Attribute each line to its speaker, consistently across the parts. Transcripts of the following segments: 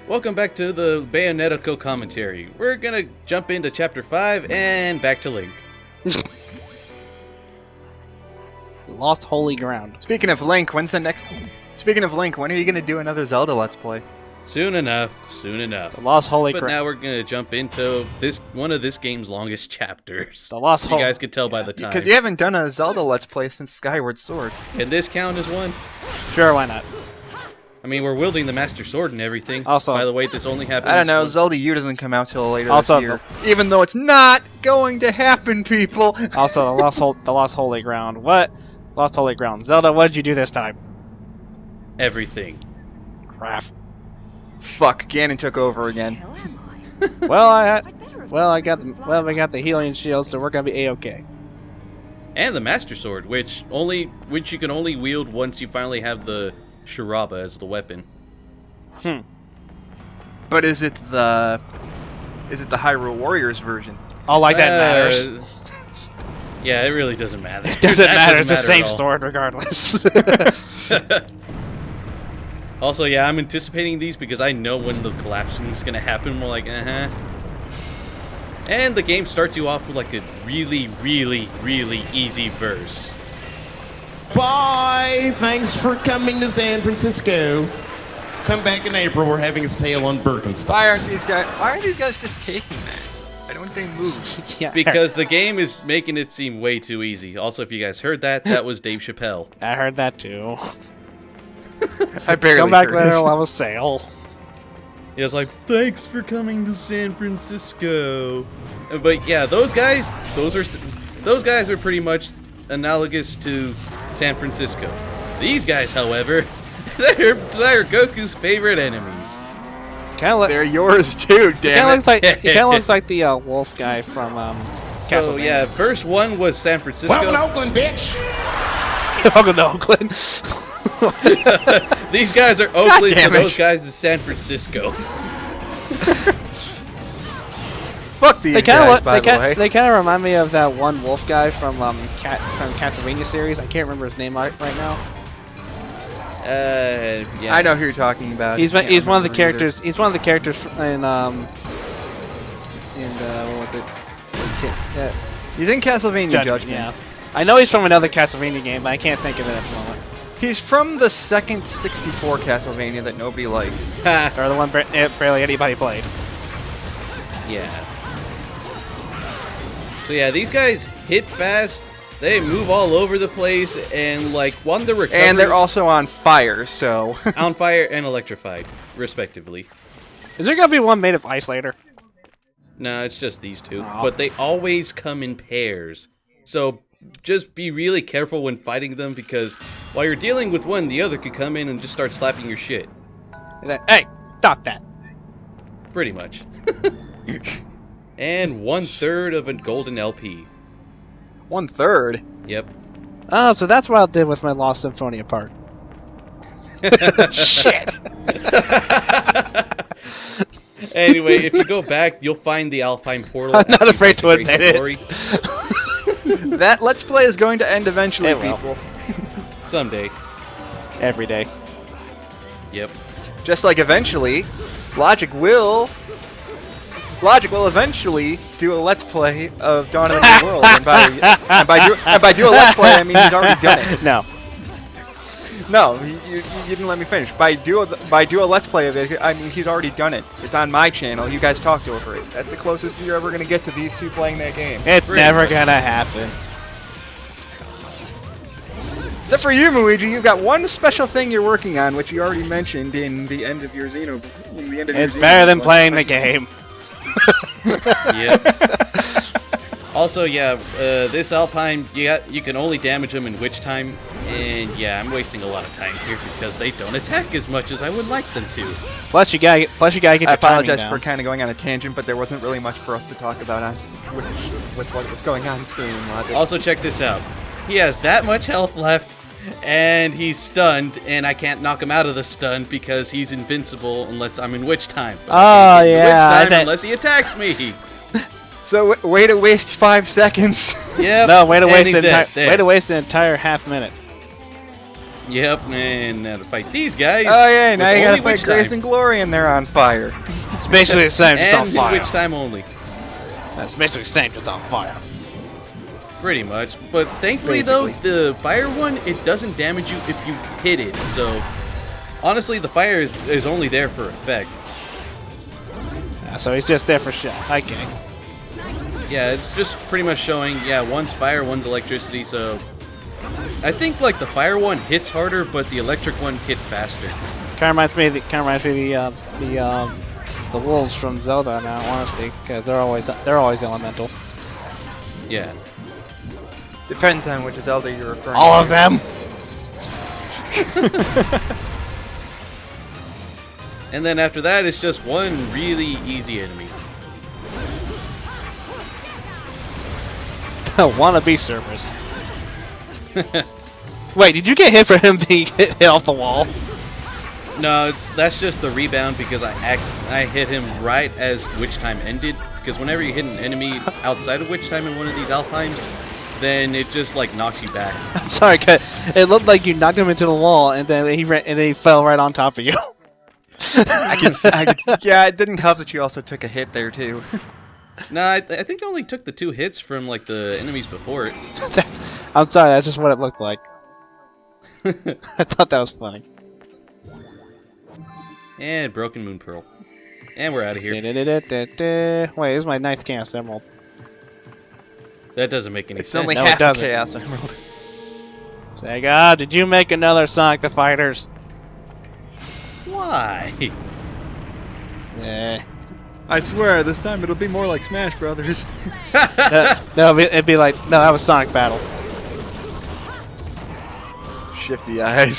Speaker 1: Welcome back to the Bayonetta co-commentary. We're gonna jump into Chapter 5 and back to Link.
Speaker 2: Lost holy ground.
Speaker 3: Speaking of Link, when are you gonna do another Zelda Let's Play?
Speaker 1: Soon enough, soon enough.
Speaker 2: The Lost Holy
Speaker 1: But
Speaker 2: Ground.
Speaker 1: now we're gonna jump into one of this game's longest chapters.
Speaker 2: The Lost
Speaker 1: You guys can tell by the time.
Speaker 3: Because you haven't done a Zelda Let's Play since Skyward Sword.
Speaker 1: Can this count as one?
Speaker 2: Sure, why not?
Speaker 1: I mean, we're wielding the Master Sword and everything.
Speaker 2: Also,
Speaker 1: by the way, this only happens.
Speaker 3: I don't know,
Speaker 1: once.
Speaker 3: Zelda U doesn't come out till later
Speaker 2: Also,
Speaker 3: this year. Even though it's not going to happen, people!
Speaker 2: Also, the Lost Holy Ground. What? Lost Holy Ground. Zelda, what did you do this time?
Speaker 1: Everything.
Speaker 2: Crap.
Speaker 3: Fuck, Ganon took over again.
Speaker 2: We got the healing shield, so we're gonna be a-okay.
Speaker 1: And the Master Sword, which you can only wield once you finally have the Shiraba as the weapon.
Speaker 3: But is it the Hyrule Warriors version?
Speaker 2: Oh, like that matters.
Speaker 1: Yeah, it really doesn't matter.
Speaker 2: It doesn't matter. It's the
Speaker 1: at
Speaker 2: same
Speaker 1: all.
Speaker 2: sword regardless.
Speaker 1: Also, yeah, I'm anticipating these because I know when the collapsing is gonna happen. We're like, And the game starts you off with like a really, really, really easy verse.
Speaker 4: Bye! Thanks for coming to San Francisco. Come back in April. We're having a sale on Birkenstocks.
Speaker 3: Why aren't these guys just taking that? Why don't they move?
Speaker 2: Yeah.
Speaker 1: Because the game is making it seem way too easy. Also, if you guys heard that, that was Dave Chappelle.
Speaker 2: I heard that too.
Speaker 3: I barely
Speaker 2: Come back
Speaker 3: heard
Speaker 2: later,
Speaker 3: it.
Speaker 2: we'll have a sale.
Speaker 1: He was like, thanks for coming to San Francisco. But yeah, those guys are pretty much analogous to San Francisco. These guys, however, they're Goku's favorite enemies.
Speaker 3: They're yours too, damn it.
Speaker 2: He kind of looks like the wolf guy from
Speaker 1: So
Speaker 2: Castlevania.
Speaker 1: yeah, verse 1 was San Francisco.
Speaker 4: Welcome to Oakland, bitch!
Speaker 2: Welcome to Oakland.
Speaker 1: These guys are Oakland,
Speaker 3: damn
Speaker 1: and
Speaker 3: it.
Speaker 1: those guys is San Francisco.
Speaker 3: Fuck these guys, by the way.
Speaker 2: They kind of remind me of that one wolf guy from Castlevania series. I can't remember his name right now.
Speaker 1: Yeah.
Speaker 3: I know who you're talking about.
Speaker 2: He's
Speaker 3: Can't
Speaker 2: one of the
Speaker 3: remember
Speaker 2: characters. He's one of the characters in what was it?
Speaker 3: either. He's in Castlevania Judgment.
Speaker 2: Yeah. I know he's from another Castlevania game, but I can't think of it at the moment.
Speaker 3: He's from the second 64 Castlevania that nobody liked.
Speaker 2: Or the one barely anybody played.
Speaker 1: Yeah. So yeah, these guys hit fast. They move all over the place, and like one the recovery.
Speaker 3: And they're also on fire, so.
Speaker 1: on fire and electrified, respectively.
Speaker 2: Is there gonna be one made of ice later?
Speaker 1: No, it's just these two.
Speaker 2: Aw.
Speaker 1: But they always come in pairs. So just be really careful when fighting them, because while you're dealing with one, the other could come in and just start slapping your shit.
Speaker 2: Hey, stop that!
Speaker 1: Pretty much. And 1/3 of a golden LP.
Speaker 3: 1/3?
Speaker 1: Yep.
Speaker 2: Oh, so that's what I did with my Lost Symphonia part.
Speaker 3: Shit!
Speaker 1: Anyway, if you go back, you'll find the Alpine portal.
Speaker 2: I'm not
Speaker 1: after you
Speaker 2: afraid to
Speaker 1: fight the
Speaker 2: admit
Speaker 1: Great
Speaker 2: it.
Speaker 1: Story.
Speaker 3: That Let's Play is going to end eventually,
Speaker 2: It will.
Speaker 3: people.
Speaker 1: Someday.
Speaker 2: Every day.
Speaker 1: Yep.
Speaker 3: Just like eventually, Logic will eventually do a Let's Play of Dawn of the New World. And by do a Let's Play, I mean he's already done it.
Speaker 2: No.
Speaker 3: No, you didn't let me finish. By do a Let's Play of it, I mean he's already done it. It's on my channel. You guys talked over it. That's the closest you're ever gonna get to these two playing that game.
Speaker 2: It's
Speaker 1: Pretty
Speaker 2: never
Speaker 1: much.
Speaker 2: gonna happen.
Speaker 3: Except for you, Luigi, you've got one special thing you're working on, which you already mentioned in the end of your Xeno.
Speaker 2: It's better than playing the game.
Speaker 1: Yep. Also, yeah, this Alpine, you can only damage them in Witch Time, and yeah, I'm wasting a lot of time here because they don't attack as much as I would like them to.
Speaker 2: Plus you gotta get
Speaker 3: I
Speaker 2: your timing
Speaker 3: apologize
Speaker 2: down.
Speaker 3: for kind of going on a tangent, but there wasn't really much for us to talk about with what was going on screen. Logic.
Speaker 1: Also, check this out. He has that much health left, and he's stunned, and I can't knock him out of the stun because he's invincible unless I'm in Witch Time. But I can't get into
Speaker 2: yeah,
Speaker 1: Witch Time unless he attacks me.
Speaker 3: So way to waste 5 seconds.
Speaker 1: Yep.
Speaker 2: No, way to
Speaker 1: and
Speaker 2: waste
Speaker 1: he's
Speaker 2: an
Speaker 1: dead.
Speaker 2: entire
Speaker 1: There.
Speaker 2: way to waste an entire half minute.
Speaker 1: Yep, and now to fight these guys.
Speaker 3: Oh yeah, now
Speaker 1: with
Speaker 3: you
Speaker 1: only
Speaker 3: gotta fight
Speaker 1: witch
Speaker 3: Grace
Speaker 1: time.
Speaker 3: and Glory and they're on fire.
Speaker 2: It's basically the same, just on
Speaker 1: And
Speaker 2: fire.
Speaker 1: witch time only.
Speaker 2: It's basically the same, just on fire.
Speaker 1: Pretty much. But thankfully though, the fire one, it doesn't damage you if you hit it. So honestly, the fire is only there for effect.
Speaker 2: Yeah, so he's just there for show. Okay.
Speaker 1: Yeah, it's just pretty much showing, yeah, one's fire, one's electricity, so I think like the fire one hits harder, but the electric one hits faster.
Speaker 2: Kind of reminds me of the wolves from Zelda. Now, honestly, because they're always elemental.
Speaker 1: Yeah.
Speaker 3: Depends on which Zelda you're referring to.
Speaker 2: All of them.
Speaker 1: And then after that, it's just one really easy enemy.
Speaker 2: Wannabe servers. Wait, did you get hit for him being hit off the wall?
Speaker 1: No, that's just the rebound because I hit him right as witch time ended. Because whenever you hit an enemy outside of witch time in one of these Alfheims, then it just like knocks you back.
Speaker 2: I'm sorry, 'cause it looked like you knocked him into the wall, and then he fell right on top of you.
Speaker 3: Yeah, it didn't help that you also took a hit there too.
Speaker 1: No, I think I only took the 2 hits from like the enemies before it.
Speaker 2: I'm sorry, that's just what it looked like. I thought that was funny.
Speaker 1: And Broken Moon Pearl. And we're out of here.
Speaker 2: Wait, this is my 9th Chaos Emerald.
Speaker 1: That doesn't make any
Speaker 3: It's
Speaker 1: sense.
Speaker 3: only
Speaker 2: No, it
Speaker 3: half
Speaker 2: doesn't.
Speaker 3: Chaos Emerald.
Speaker 2: Sega, did you make another Sonic the Fighters?
Speaker 1: Why?
Speaker 2: Eh.
Speaker 3: I swear, this time it'll be more like Smash Brothers.
Speaker 2: No, it'd be like, no, that was Sonic Battle.
Speaker 3: Shifty eyes.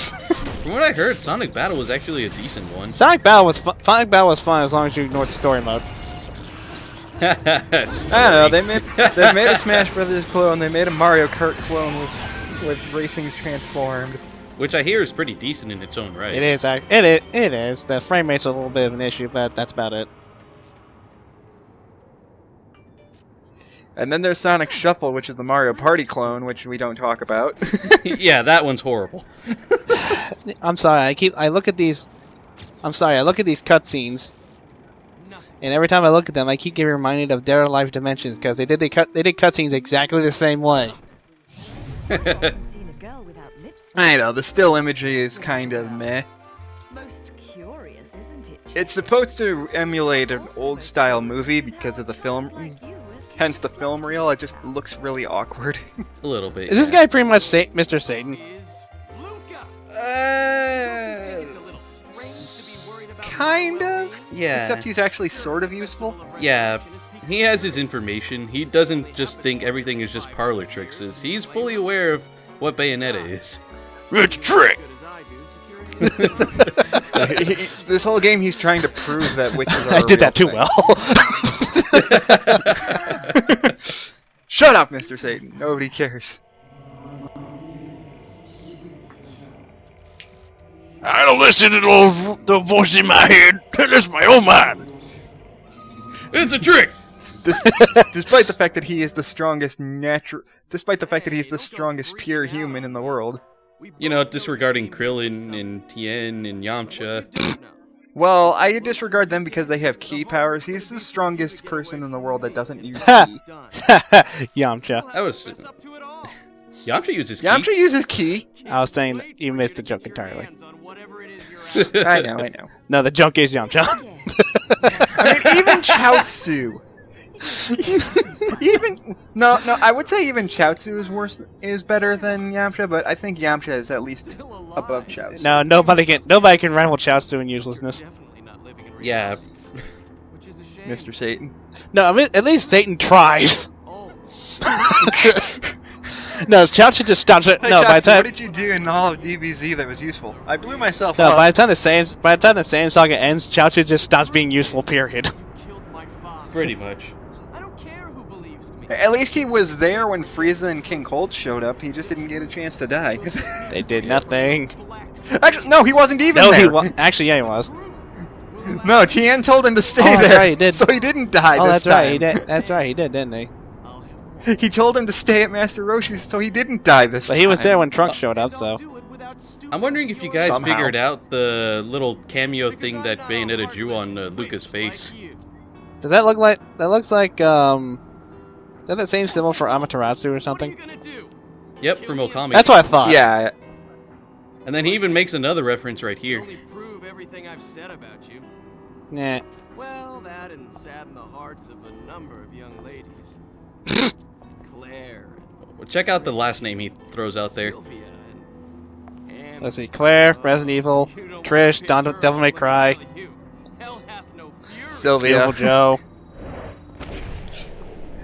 Speaker 1: From what I heard, Sonic Battle was actually a decent one.
Speaker 2: Sonic Battle was fun as long as you ignored the story mode.
Speaker 3: I don't know. They made a Smash Brothers clone. They made a Mario Kart clone with racing's transformed.
Speaker 1: Which I hear is pretty decent in its own right.
Speaker 2: It is. It is. The frame rate's a little bit of an issue, but that's about it.
Speaker 3: And then there's Sonic Shuffle, which is the Mario Party clone, which we don't talk about.
Speaker 1: Yeah, that one's horrible.
Speaker 2: I'm sorry. I look at these cutscenes, and every time I look at them, I keep getting reminded of Dead or Alive Dimensions because they did cutscenes exactly the same way.
Speaker 3: I know, the still imagery is kind of meh.
Speaker 5: Most curious, isn't it?
Speaker 3: It's supposed to emulate an old style movie because of the film, hence the film reel. It just looks really awkward.
Speaker 1: A little bit.
Speaker 2: Is this guy pretty much Mr. Satan?
Speaker 3: Kind of.
Speaker 1: Yeah.
Speaker 3: Except he's actually sort of useful.
Speaker 1: Yeah. He has his information. He doesn't just think everything is just parlor tricks. He's fully aware of what Bayonetta is.
Speaker 2: It's a trick!
Speaker 3: This whole game he's trying to prove that witches are
Speaker 2: I did that too
Speaker 3: thing.
Speaker 2: well.
Speaker 3: Shut up, Mr. Satan. Nobody cares.
Speaker 6: I don't listen to the voice in my head. That's my own mind.
Speaker 1: It's a trick!
Speaker 3: Despite the fact that he is the strongest pure human in the world.
Speaker 1: You know, disregarding Krillin and Tien and Yamcha.
Speaker 3: Well, I disregard them because they have key powers. He's the strongest person in the world that doesn't use key.
Speaker 2: Yamcha.
Speaker 1: I was... Yamcha uses key.
Speaker 3: Yamcha uses key.
Speaker 2: I was saying you missed the joke entirely.
Speaker 3: I know.
Speaker 2: No, the joke is Yamcha.
Speaker 3: I mean, even Chaozu. I would say even Chaozu is better than Yamcha, but I think Yamcha is at least above Chaozu.
Speaker 2: No, nobody can rival Chaozu in uselessness.
Speaker 1: Yeah.
Speaker 3: Mr. Satan.
Speaker 2: No, I mean, at least Satan tries. No, Chaozu just stops it.
Speaker 3: Hey,
Speaker 2: No, by the time
Speaker 3: what did you do in all of DBZ that was useful? I blew myself
Speaker 2: no,
Speaker 3: up.
Speaker 2: by the time the Saiyan saga ends, Chaozu just stops being useful. Period.
Speaker 1: Pretty much.
Speaker 3: At least he was there when Frieza and King Cold showed up. He just didn't get a chance to die.
Speaker 2: They did nothing.
Speaker 3: Actually, no, he wasn't even
Speaker 2: No,
Speaker 3: there.
Speaker 2: he was. Actually, yeah, he was.
Speaker 3: No, Tien told him to stay
Speaker 2: Oh, that's
Speaker 3: there.
Speaker 2: right, he did.
Speaker 3: So he didn't die.
Speaker 2: Oh,
Speaker 3: this
Speaker 2: that's right.
Speaker 3: time.
Speaker 2: He did. That's right. He did, didn't he?
Speaker 3: He told him to stay at Master Roshi's, so he didn't die this time.
Speaker 2: But he was there when Trunks showed up, so.
Speaker 1: I'm wondering if you guys
Speaker 3: Somehow.
Speaker 1: figured out the little cameo thing that Bayonetta drew on Luca's face.
Speaker 2: Does that look like? That looks like is that the same symbol for Amaterasu or something?
Speaker 1: Yep, from Okami.
Speaker 2: That's what I thought.
Speaker 3: Yeah.
Speaker 1: And then he even makes another reference right here.
Speaker 7: Only prove everything I've said about you.
Speaker 2: Nah.
Speaker 7: Well, that and sadden the hearts of a number of young ladies. Claire.
Speaker 1: Well, check out the last name he throws out there.
Speaker 7: Sylvia and
Speaker 2: Let's see. Claire, Resident Evil,
Speaker 7: you don't
Speaker 2: Trish,
Speaker 7: wanna
Speaker 2: Devil
Speaker 7: deserve
Speaker 2: May
Speaker 7: what
Speaker 2: Cry,
Speaker 7: I'm telling you. Hell hath no fury.
Speaker 3: Sylvia.
Speaker 2: Beautiful Joe.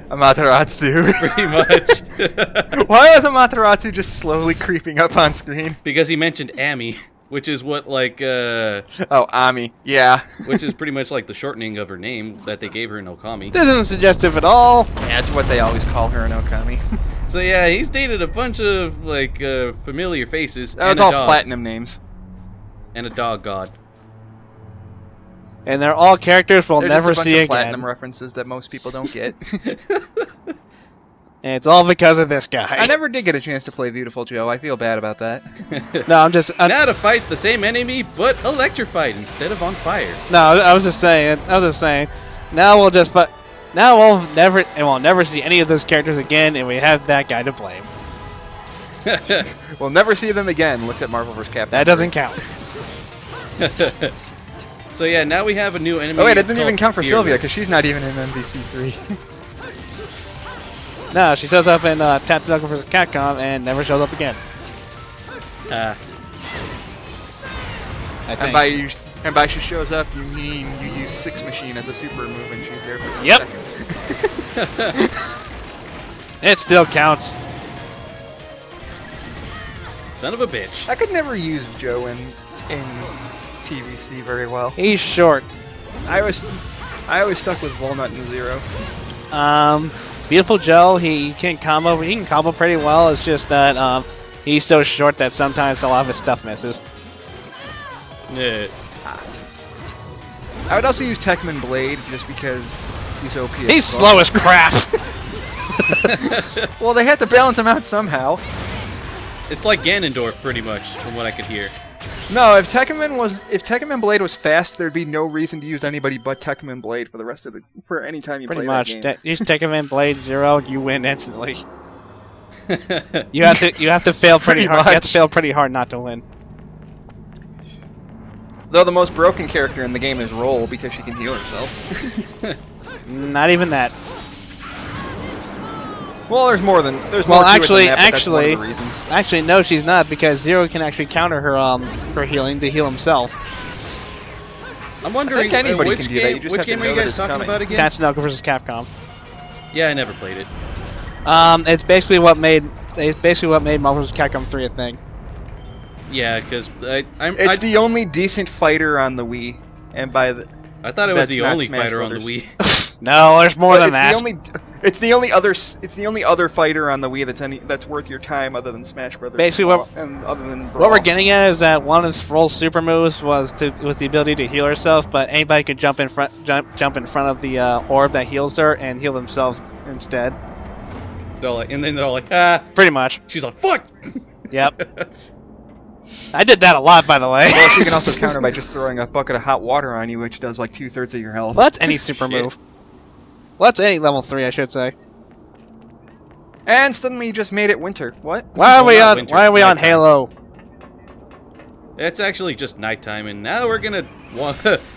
Speaker 3: Amaterasu.
Speaker 1: Pretty much.
Speaker 3: Why was Amaterasu just slowly creeping up on screen?
Speaker 1: Because he mentioned Amy, which is what like
Speaker 3: Oh, Ami. Yeah.
Speaker 1: which is pretty much like the shortening of her name that they gave her in Okami.
Speaker 2: This isn't suggestive at all.
Speaker 3: Yeah, that's what they always call her in Okami.
Speaker 1: So yeah, he's dated a bunch of like familiar faces
Speaker 3: That was
Speaker 1: and a
Speaker 3: all
Speaker 1: dog
Speaker 3: platinum names.
Speaker 1: and a dog god.
Speaker 2: And they're all characters we'll
Speaker 3: There's
Speaker 2: never
Speaker 3: just a bunch
Speaker 2: see
Speaker 3: of
Speaker 2: again.
Speaker 3: platinum references that most people don't get.
Speaker 2: And it's all because of this guy.
Speaker 3: I never did get a chance to play Beautiful Joe. I feel bad about that.
Speaker 2: No, I'm just.
Speaker 1: Now to fight the same enemy, but electrified instead of on fire.
Speaker 2: No, I was just saying. Now we'll just. Now we'll never see any of those characters again, and we have that guy to blame.
Speaker 3: We'll never see them again. Look at Marvel vs. Capcom.
Speaker 2: That doesn't count.
Speaker 1: So yeah, now we have a new enemy.
Speaker 3: Oh wait, it
Speaker 1: It's
Speaker 3: doesn't even
Speaker 1: called
Speaker 3: count for Sylvia
Speaker 1: Fearless.
Speaker 3: because she's not even in MVC3.
Speaker 2: No, she shows up in Tatsunoko vs. Capcom and never shows up again.
Speaker 1: Ah,
Speaker 2: I
Speaker 3: and
Speaker 2: think.
Speaker 3: by she shows up, you mean you use Six Machine as a super move and she's there for 2
Speaker 2: Yep.
Speaker 3: seconds.
Speaker 2: It still counts.
Speaker 1: son of a bitch.
Speaker 3: I could never use Joe in TVC very well.
Speaker 2: He's short.
Speaker 3: I was stuck with Walnut and Zero.
Speaker 2: Beautiful Joe. He can combo. He can combo pretty well. It's just that he's so short that sometimes a lot of his stuff misses.
Speaker 1: Yeah.
Speaker 3: I would also use Tekman Blade just because he's OP. as
Speaker 2: He's
Speaker 3: fuck.
Speaker 2: slow as crap.
Speaker 3: Well, they had to balance him out somehow.
Speaker 1: It's like Ganondorf, pretty much, from what I could hear.
Speaker 3: No, if Tekman Blade was fast, there'd be no reason to use anybody but Tekman Blade for the rest of for any time you
Speaker 2: Pretty
Speaker 3: play
Speaker 2: much.
Speaker 3: that game.
Speaker 2: You just take him in Blade Zero, you win instantly. You have to fail pretty
Speaker 3: Pretty
Speaker 2: hard. You have to
Speaker 3: much.
Speaker 2: fail pretty hard not to win.
Speaker 3: Though the most broken character in the game is Roll because she can heal herself.
Speaker 2: Not even that.
Speaker 3: Well, there's more than there's
Speaker 2: Well,
Speaker 3: more to
Speaker 2: actually,
Speaker 3: it than that, but that's one of the reasons.
Speaker 2: actually, no, she's not because Zero can actually counter her healing to heal himself.
Speaker 1: I'm wondering
Speaker 3: think anybody
Speaker 1: which
Speaker 3: can do that, you
Speaker 1: game,
Speaker 3: just
Speaker 1: which
Speaker 3: have to
Speaker 1: game are
Speaker 3: know
Speaker 1: you
Speaker 3: that
Speaker 1: guys
Speaker 3: it's
Speaker 1: talking
Speaker 3: coming.
Speaker 1: about again?
Speaker 2: Tatsunoko vs. Capcom.
Speaker 1: Yeah, I never played it.
Speaker 2: It's basically what made Marvel vs. Capcom 3 a thing.
Speaker 1: Yeah, because
Speaker 3: It's the only decent fighter on the Wii, and by the
Speaker 1: I thought it was
Speaker 3: that's
Speaker 1: the
Speaker 3: not
Speaker 1: only
Speaker 3: Smash
Speaker 1: fighter on the
Speaker 3: Brothers.
Speaker 1: Wii.
Speaker 2: No, there's more than that.
Speaker 3: It's the only other fighter on the Wii that's worth your time other than Smash Brothers.
Speaker 2: Basically,
Speaker 3: and other than
Speaker 2: What
Speaker 3: Brawl.
Speaker 2: we're getting at is that one of Roll's super moves was the ability to heal herself, but anybody could jump in front of the orb that heals her and heal themselves instead.
Speaker 1: And then they're like, ah.
Speaker 2: Pretty much.
Speaker 1: She's like, fuck.
Speaker 2: Yep. I did that a lot, by the way.
Speaker 3: Well, she can also counter by just throwing a bucket of hot water on you, which does like 2/3 of your health.
Speaker 2: Well, that's any super
Speaker 1: Shit.
Speaker 2: move. Well, that's any level 3, I should say.
Speaker 3: And suddenly you just made it winter. What?
Speaker 2: Why are
Speaker 1: Well,
Speaker 2: we
Speaker 1: not
Speaker 2: on?
Speaker 1: winter,
Speaker 2: Why are we on
Speaker 1: nighttime.
Speaker 2: Halo?
Speaker 1: It's actually just nighttime, and now we're gonna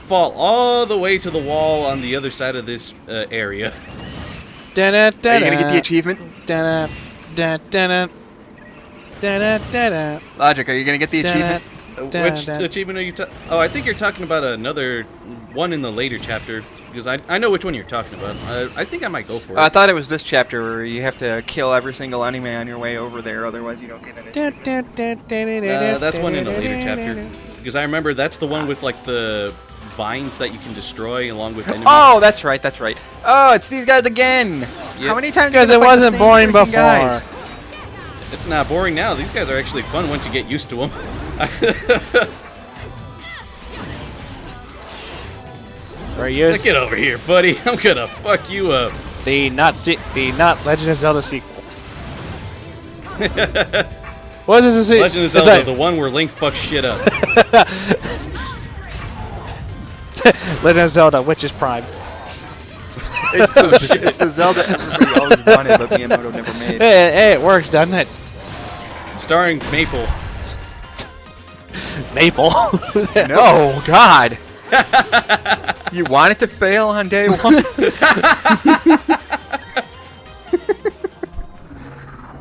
Speaker 1: fall all the way to the wall on the other side of this area.
Speaker 3: Are you gonna get the achievement? Logic, are you gonna get the achievement?
Speaker 1: Which achievement are you talking? Oh, I think you're talking about another one in the later chapter, because I know which one you're talking about. I think I might go for it.
Speaker 3: I thought it was this chapter where you have to kill every single enemy on your way over there, otherwise you don't get an achievement.
Speaker 1: That's one in the later chapter, because I remember that's the one with like the vines that you can destroy along with enemies.
Speaker 3: Oh, that's right. Oh, it's these guys again.
Speaker 1: Yep.
Speaker 3: How many times?
Speaker 2: Because
Speaker 3: do
Speaker 2: it
Speaker 3: you have to fight
Speaker 2: wasn't
Speaker 3: the same
Speaker 2: boring
Speaker 3: freaking
Speaker 2: before.
Speaker 3: guys?
Speaker 1: It's not boring now. These guys are actually fun once you get used to them.
Speaker 2: For years,
Speaker 1: Get over here, buddy. I'm gonna fuck you up.
Speaker 2: the not Legend of Zelda sequel. What is this?
Speaker 1: Legend of Zelda, the one where Link fucks shit up.
Speaker 2: Legend of Zelda, Witch's Prime.
Speaker 3: It's the Zelda everybody always wanted, but Miyamoto never made.
Speaker 2: Hey, it works, doesn't it?
Speaker 1: Starring Maple.
Speaker 2: Maple.
Speaker 3: No, God. You want it to fail on day one?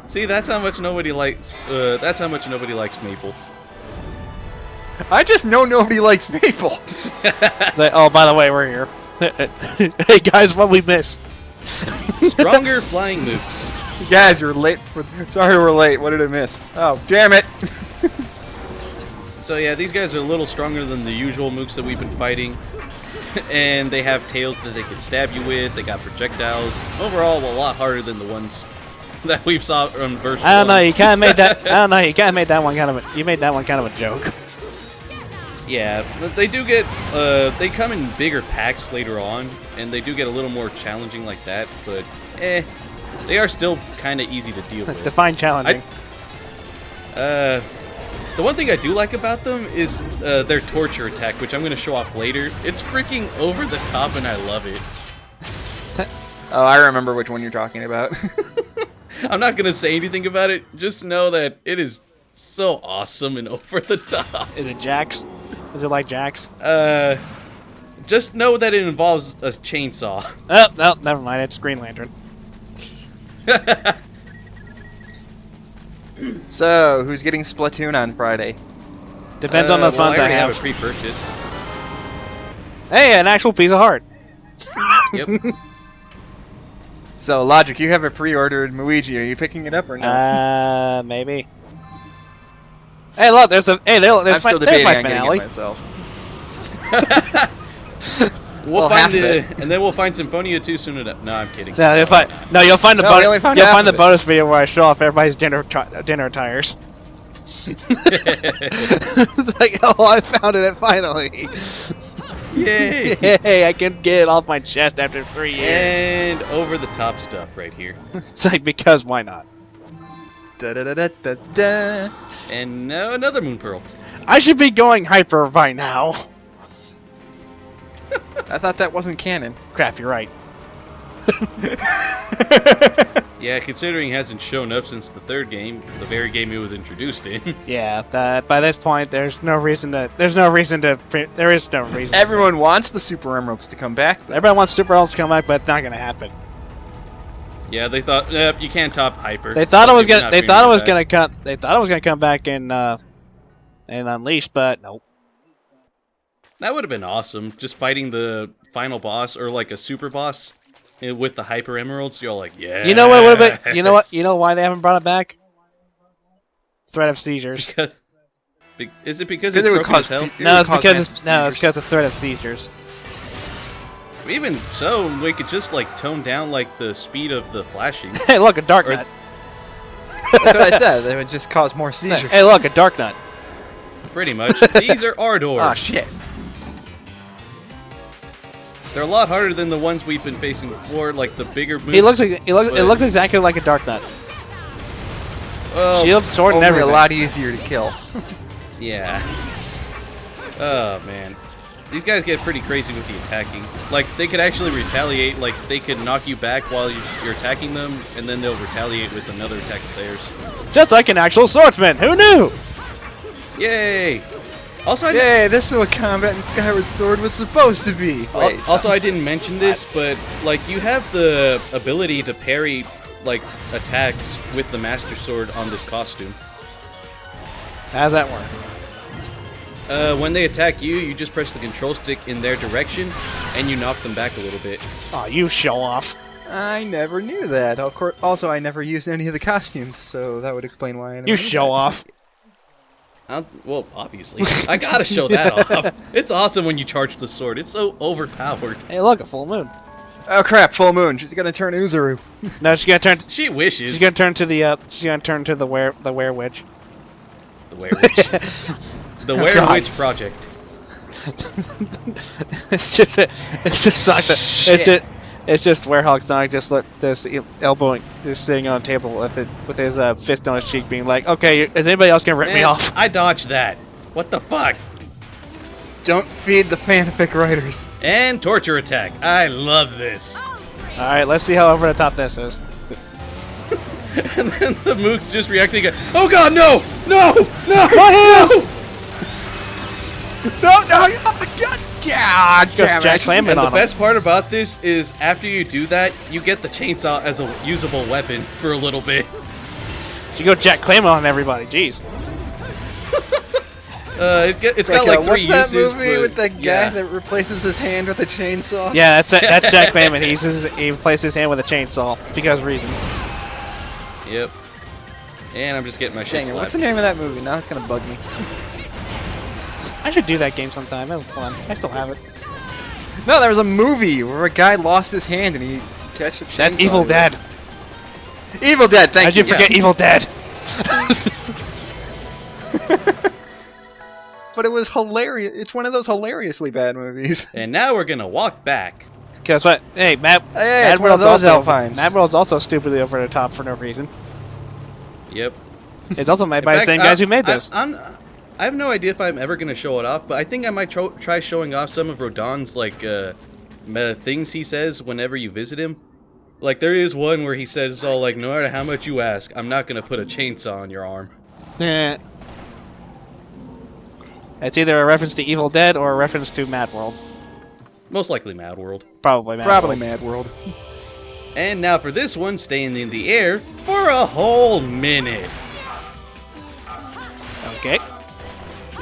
Speaker 1: See, that's how much nobody likes. That's how much nobody likes Maple.
Speaker 3: I just know nobody likes Maple.
Speaker 2: It's like, oh, by the way, we're here. Hey guys, what we missed?
Speaker 1: Stronger flying mooks.
Speaker 3: Guys, you're late. Sorry we're late. What did I miss? Oh, damn it.
Speaker 1: So yeah, these guys are a little stronger than the usual mooks that we've been fighting. And they have tails that they can stab you with. They got projectiles. Overall, a lot harder than the ones that we've saw on verse 1.
Speaker 2: I don't know. You kind of made that. I don't know. You kind of made that one kind of. You made that one kind of a joke.
Speaker 1: Yeah, but they do get, they come in bigger packs later on, and they do get a little more challenging like that, but, they are still kind of easy to deal with.
Speaker 2: Define challenging.
Speaker 1: The one thing I do like about them is their torture attack, which I'm going to show off later. It's freaking over the top, and I love it.
Speaker 3: Oh, I remember which one you're talking about.
Speaker 1: I'm not going to say anything about it, just know that it is so awesome and over the top.
Speaker 2: Is it Jax? Is it like Jax?
Speaker 1: Just know that it involves a chainsaw.
Speaker 2: Oh, no, never mind. It's Green Lantern.
Speaker 3: So, who's getting Splatoon on Friday?
Speaker 2: Depends on the
Speaker 1: well,
Speaker 2: funds
Speaker 1: I
Speaker 2: I
Speaker 1: already have it
Speaker 2: have.
Speaker 1: pre-purchased.
Speaker 2: Hey, an actual piece of heart.
Speaker 1: Yep.
Speaker 3: So, Logic, you have it pre-ordered. Luigi, are you picking it up or no?
Speaker 2: Maybe. Hey, look, there's the. Hey, there's
Speaker 3: I'm
Speaker 2: my,
Speaker 3: still
Speaker 2: there's
Speaker 3: debating
Speaker 2: my
Speaker 3: on getting
Speaker 2: finale.
Speaker 3: it myself.
Speaker 1: We'll
Speaker 3: Well,
Speaker 1: find
Speaker 3: half of
Speaker 1: it, and then we'll find Symphonia 2 soon enough. No, I'm kidding.
Speaker 2: No, you'll find the
Speaker 3: No, we only
Speaker 2: bonus.
Speaker 3: found
Speaker 2: You'll
Speaker 3: half
Speaker 2: find
Speaker 3: of
Speaker 2: the
Speaker 3: it.
Speaker 2: bonus video where I show off everybody's dinner attires. It's like, oh, I found it finally.
Speaker 1: Yay!
Speaker 2: Hey, I can get it off my chest after 3 years.
Speaker 1: And over the top stuff right here.
Speaker 2: It's like, because why not?
Speaker 3: Da da da da da da.
Speaker 1: And now another Moon Pearl.
Speaker 2: I should be going hyper by now.
Speaker 3: I thought that wasn't canon.
Speaker 2: Crap, you're right.
Speaker 1: Yeah, considering it hasn't shown up since the third game, the very game it was introduced in.
Speaker 2: Yeah, that by this point, there's no reason to. There is no reason.
Speaker 3: Everyone wants the Super Emeralds to come back.
Speaker 2: Everyone wants Super Emeralds to come back, but it's not gonna happen.
Speaker 1: Yeah, they thought you can't top Hyper.
Speaker 2: They thought it was
Speaker 1: It's
Speaker 2: gonna.
Speaker 1: not
Speaker 2: They
Speaker 1: being
Speaker 2: thought it was
Speaker 1: back.
Speaker 2: gonna come. They thought it was gonna come back in Unleashed, but nope.
Speaker 1: That would have been awesome. Just fighting the final boss or like a super boss with the Hyper Emeralds. You're all like, yeah.
Speaker 2: You know what would have been? You know what? You know why they haven't brought it back? Threat of seizures.
Speaker 1: Because, is it because
Speaker 3: Because
Speaker 1: it's
Speaker 3: it would
Speaker 1: broken
Speaker 3: cause
Speaker 1: as hell?
Speaker 3: it
Speaker 2: No,
Speaker 3: would
Speaker 2: it's
Speaker 3: cause
Speaker 2: because
Speaker 3: massive
Speaker 2: it's no, it's
Speaker 3: seizures.
Speaker 2: because of threat of seizures.
Speaker 1: Even so, we could just like tone down like the speed of the flashing.
Speaker 2: Hey, look, a dark
Speaker 1: Or-
Speaker 2: nut.
Speaker 3: That's what I said. They would just cause more seizures.
Speaker 2: Hey, look, a dark nut.
Speaker 1: Pretty much. These are Ardors.
Speaker 3: Oh shit.
Speaker 1: They're a lot harder than the ones we've been facing before, like the bigger moves.
Speaker 2: He looks like it
Speaker 1: but-
Speaker 2: looks exactly like a dark nut.
Speaker 1: Well,
Speaker 2: Shield, sword, and
Speaker 3: Only
Speaker 2: everything.
Speaker 3: a lot easier to kill.
Speaker 1: yeah. Oh man. These guys get pretty crazy with the attacking. Like, they could actually retaliate, like, they could knock you back while you're attacking them, and then they'll retaliate with another attack of theirs.
Speaker 2: Just like an actual swordsman. Who knew?
Speaker 1: Yay! Also,
Speaker 3: Yay, this is what combat in Skyward Sword was supposed to be. Wait,
Speaker 1: also, I didn't mention this, but, like, you have the ability to parry, like, attacks with the Master Sword on this costume.
Speaker 2: How's that work?
Speaker 1: When they attack you, you just press the control stick in their direction, and you knock them back a little bit.
Speaker 2: Oh, you show off.
Speaker 3: I never knew that. Of course, also, I never used any of the costumes, so that would explain why I never
Speaker 2: You
Speaker 3: knew
Speaker 2: show
Speaker 3: that.
Speaker 2: off.
Speaker 1: Well, obviously. I gotta show that off. It's awesome when you charge the sword. It's so overpowered.
Speaker 2: Hey, look, a full moon.
Speaker 3: Oh crap, full moon. She's gonna turn Uzuru.
Speaker 2: No, she's gonna turn.
Speaker 1: She wishes.
Speaker 2: She's gonna turn to the. She's gonna turn to the were witch.
Speaker 1: The Werewitch. The Werewitch Project.
Speaker 2: It's just like the. It's just. It's just Werehog Sonic just elbowing, just sitting on a table with his fist on his cheek, being like, "Okay, is anybody else gonna rip me
Speaker 1: Man,
Speaker 2: off?"
Speaker 1: I dodged that. What the fuck?
Speaker 3: Don't feed the fanfic writers.
Speaker 1: And torture attack. I love this.
Speaker 2: All right, let's see how over the top this is.
Speaker 1: And then the Mook's just reacting. Oh god, no! No! No!
Speaker 2: My hands!
Speaker 3: No, God damn
Speaker 2: Jack
Speaker 3: it.
Speaker 2: Clamming
Speaker 1: And the
Speaker 2: on him.
Speaker 1: best part about this is after you do that, you get the chainsaw as a usable weapon for a little bit.
Speaker 2: You go Jack Clamming on everybody. Jeez.
Speaker 1: It's got like three
Speaker 3: what's
Speaker 1: uses.
Speaker 3: that movie
Speaker 1: but,
Speaker 3: with the guy
Speaker 1: yeah.
Speaker 3: that replaces his hand with a chainsaw?
Speaker 2: Yeah, that's Jack Clamming. He replaces his hand with a chainsaw because reasons.
Speaker 1: Yep. And I'm just getting my shit
Speaker 3: Dang it,
Speaker 1: slapped.
Speaker 3: what's the name of that movie? Now it's gonna bug me.
Speaker 2: I should do that game sometime. That was fun. I still have it.
Speaker 3: No, there was a movie where a guy lost his hand and he catched a chainsaw.
Speaker 2: That's Evil
Speaker 3: with it.
Speaker 2: Dead.
Speaker 3: Evil Dead, thank
Speaker 2: How'd
Speaker 3: you.
Speaker 2: you forget Evil Dead?
Speaker 3: But it was hilarious. It's one of those hilariously bad movies.
Speaker 1: And now we're gonna walk back.
Speaker 2: Guess what? Hey, Mad
Speaker 3: Hey, it's one of
Speaker 2: World's
Speaker 3: those
Speaker 2: also
Speaker 3: Alpines.
Speaker 2: Mad World's also stupidly over the top for no reason.
Speaker 1: Yep.
Speaker 2: It's also made
Speaker 1: In
Speaker 2: by
Speaker 1: fact,
Speaker 2: the same guys who made this.
Speaker 1: I have no idea if I'm ever gonna show it off, but I think I might try showing off some of Rodon's like things he says whenever you visit him. Like there is one where he says, "Oh, like no matter how much you ask, I'm not gonna put a chainsaw on your arm."
Speaker 2: Eh. It's either a reference to Evil Dead or a reference to Mad World.
Speaker 1: Most likely Mad World.
Speaker 2: Probably Mad
Speaker 3: Probably
Speaker 2: World.
Speaker 3: Mad World.
Speaker 1: And now for this one, staying in the air for a whole minute.
Speaker 2: Okay.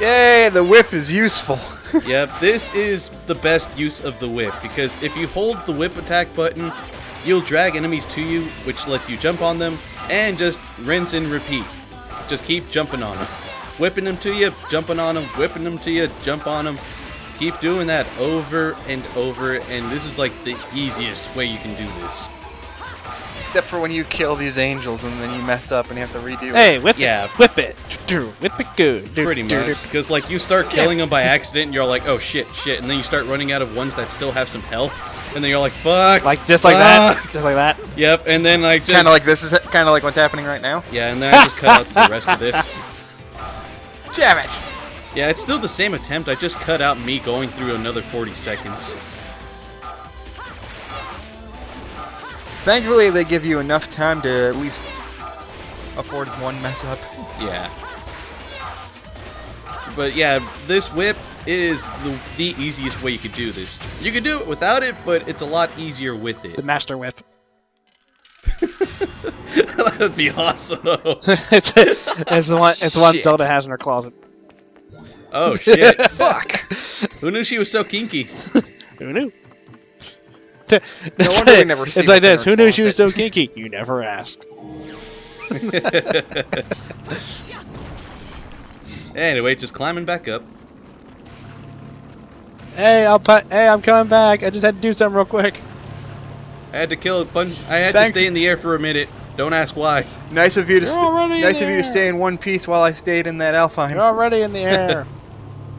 Speaker 3: Yay, the whip is useful.
Speaker 1: Yep, this is the best use of the whip, because if you hold the whip attack button, you'll drag enemies to you, which lets you jump on them, and just rinse and repeat. Just keep jumping on them. Whipping them to you, jumping on them, whipping them to you, jump on them. Keep doing that over and over, and this is like the easiest way you can do this.
Speaker 3: Except for when you kill these angels and then you mess up and you have to redo it.
Speaker 2: Hey, whip
Speaker 1: Yeah.
Speaker 2: it. Whip it. Whip it good.
Speaker 1: Pretty much, because like you start killing them by accident, and you're like, oh shit, and then you start running out of ones that still have some health, and then you're like, fuck.
Speaker 2: Like, just like that. Just like that.
Speaker 1: Yep, and then like just
Speaker 3: Kind of like this is kind of like what's happening right now.
Speaker 1: yeah, and then I just cut out the rest of this.
Speaker 3: Damn it!
Speaker 1: Yeah, it's still the same attempt. I just cut out me going through another 40 seconds.
Speaker 3: Thankfully, they give you enough time to at least afford one mess up.
Speaker 1: Yeah. But yeah, this whip is the easiest way you could do this. You could do it without it, but it's a lot easier with
Speaker 2: The
Speaker 1: it.
Speaker 2: Master Whip.
Speaker 1: That would be awesome.
Speaker 2: it's the one. It's the one
Speaker 3: Shit.
Speaker 2: Zelda has in her closet.
Speaker 1: Oh shit.
Speaker 3: Fuck!
Speaker 1: Who knew she was so kinky?
Speaker 2: Who knew?
Speaker 3: No wonder we never see
Speaker 2: It's like
Speaker 3: that in
Speaker 2: this.
Speaker 3: her
Speaker 2: Who knew she was so
Speaker 3: closet.
Speaker 2: kinky? You never asked.
Speaker 1: Anyway, just climbing back up.
Speaker 2: Hey, I'm coming back. I just had to do something real quick.
Speaker 1: I had to kill a bunch. I had to
Speaker 3: Thank-
Speaker 1: stay in the air for a minute. Don't ask why.
Speaker 3: Nice of you to
Speaker 2: You're already in
Speaker 3: nice of you to
Speaker 2: there.
Speaker 3: stay in one piece while I stayed in that Alpine.
Speaker 2: You're already in the air.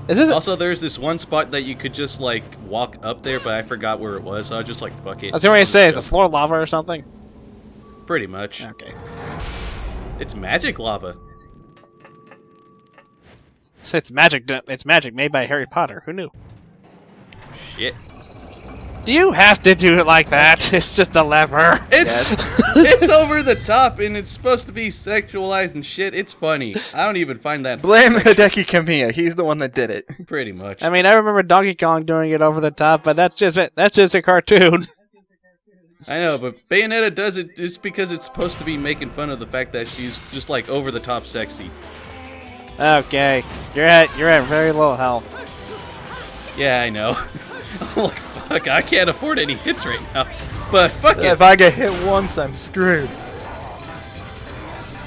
Speaker 2: Is this?
Speaker 1: Also, there's this one spot that you could just like walk up there, but I forgot where it was, so I was just like, fuck it.
Speaker 2: I was going to
Speaker 1: Just
Speaker 2: say, is the
Speaker 1: jump.
Speaker 2: floor lava or something?
Speaker 1: Pretty much.
Speaker 2: Okay.
Speaker 1: It's magic lava.
Speaker 2: So it's magic. It's magic made by Harry Potter. Who knew?
Speaker 1: Shit.
Speaker 2: Do you have to do it like that? It's just a lever.
Speaker 1: It's
Speaker 3: Yes.
Speaker 1: it's over the top and it's supposed to be sexualized and shit. It's funny. I don't even find that
Speaker 3: Blame
Speaker 1: sexual,
Speaker 3: Hideki Kamiya. He's the one that did it.
Speaker 1: pretty much.
Speaker 2: I mean, I remember Donkey Kong doing it over the top, but that's just it. That's just a cartoon.
Speaker 1: I know, but Bayonetta does it just because it's supposed to be making fun of the fact that she's just like over the top sexy.
Speaker 2: Okay, you're at very low health.
Speaker 1: Yeah, I know. I'm like, fuck, I can't afford any hits right now. But fuck it.
Speaker 3: If I get hit once, I'm screwed.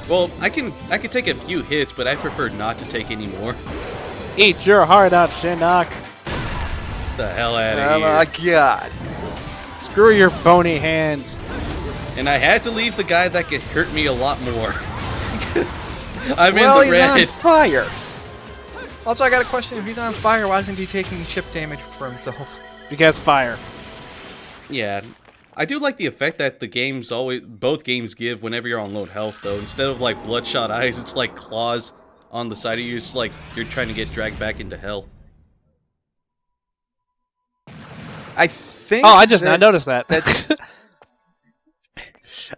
Speaker 1: Well, I can take a few hits, but I prefer not to take any more.
Speaker 2: Eat your heart out, Shinnok.
Speaker 1: The hell out
Speaker 3: Oh
Speaker 1: of
Speaker 3: my
Speaker 1: here.
Speaker 3: god.
Speaker 2: Screw your bony hands.
Speaker 1: And I had to leave the guy that could hurt me a lot more. Because I'm
Speaker 3: Well,
Speaker 1: in the
Speaker 3: he's
Speaker 1: red.
Speaker 3: on fire. Also, I got a question. If he's on fire, why isn't he taking chip damage for himself?
Speaker 2: Because fire.
Speaker 1: Yeah. I do like the effect that both games give whenever you're on low health, though. Instead of like bloodshot eyes, it's like claws on the side of you. It's like you're trying to get dragged back into hell.
Speaker 3: I think.
Speaker 2: Oh, I just now noticed that.